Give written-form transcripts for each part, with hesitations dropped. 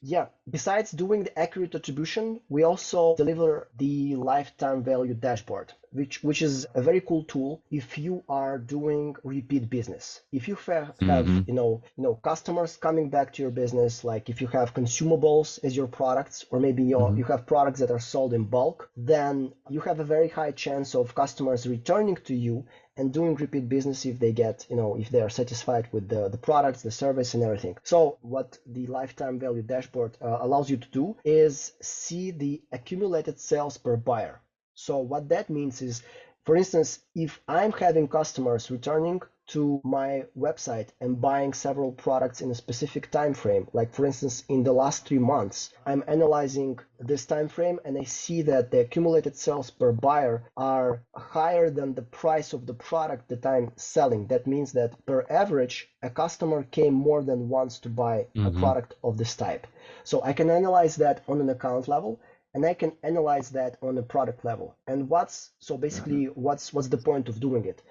Yeah, besides doing the accurate attribution, we also deliver the lifetime value dashboard, which is a very cool tool if you are doing repeat business. If you have Mm-hmm. customers coming back to your business, like if you have consumables as your products, or maybe Mm-hmm. you have products that are sold in bulk, then you have a very high chance of customers returning to you and doing repeat business if they get, if they are satisfied with the products, the service, and everything. So what the lifetime value dashboard allows you to do is see the accumulated sales per buyer. So what that means is, for instance, if I'm having customers returning to my website and buying several products in a specific time frame, like for instance in the last 3 months, I'm analyzing this time frame and I see that the accumulated sales per buyer are higher than the price of the product that I'm selling. That means that per average, a customer came more than once to buy a Mm-hmm. product of this type. So I can analyze that on an account level, and I can analyze that on a product level. And what's the point of doing it?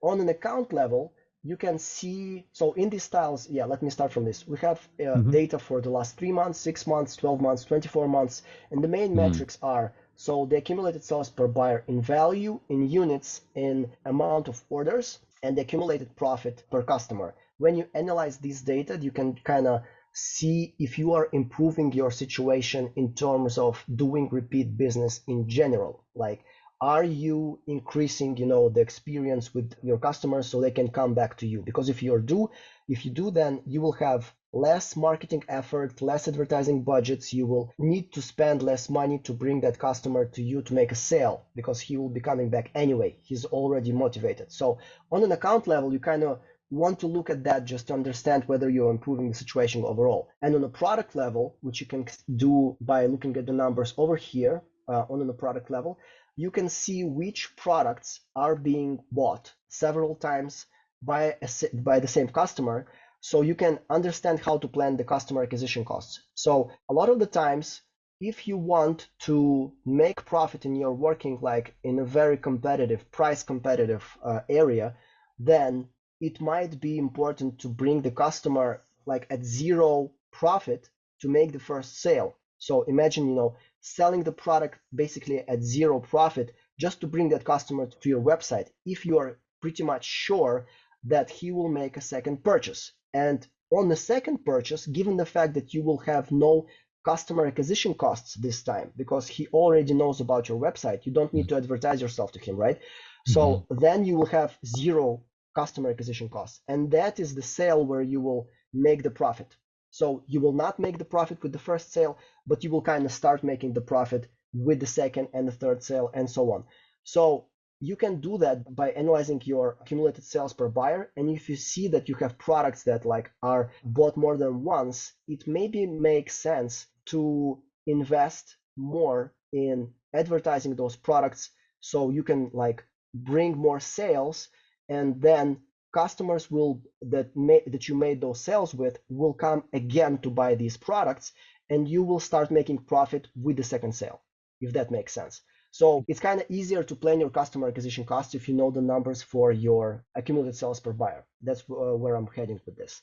On an account level, you can see, so in these styles, yeah, let me start from this. We have Mm-hmm. data for the last 3 months, 6 months, 12 months, 24 months, and the main metrics are, so the accumulated sales per buyer in value, in units, in amount of orders, and the accumulated profit per customer. When you analyze this data, you can kind of see if you are improving your situation in terms of doing repeat business in general. Like, are you increasing, the experience with your customers so they can come back to you? Because if you do, then you will have less marketing effort, less advertising budgets. You will need to spend less money to bring that customer to you to make a sale, because he will be coming back anyway. He's already motivated. So on an account level, you kind of want to look at that just to understand whether you're improving the situation overall. And on a product level, which you can do by looking at the numbers over here, on the product level, you can see which products are being bought several times by the same customer, so you can understand how to plan the customer acquisition costs. So a lot of the times, if you want to make profit and you're working like in a very price competitive area, then it might be important to bring the customer like at zero profit to make the first sale. So imagine, selling the product basically at zero profit just to bring that customer to your website if you are pretty much sure that he will make a second purchase. And on the second purchase, given the fact that you will have no customer acquisition costs this time because he already knows about your website, you don't need to advertise yourself to him, right? Mm-hmm. So then you will have zero customer acquisition costs. And that is the sale where you will make the profit. So you will not make the profit with the first sale, but you will kind of start making the profit with the second and the third sale and so on. So you can do that by analyzing your accumulated sales per buyer. And if you see that you have products that like are bought more than once, it maybe makes sense to invest more in advertising those products so you can like bring more sales, and then customers that you made those sales with will come again to buy these products, and you will start making profit with the second sale, if that makes sense. So it's kind of easier to plan your customer acquisition costs if you know the numbers for your accumulated sales per buyer. That's where I'm heading with this.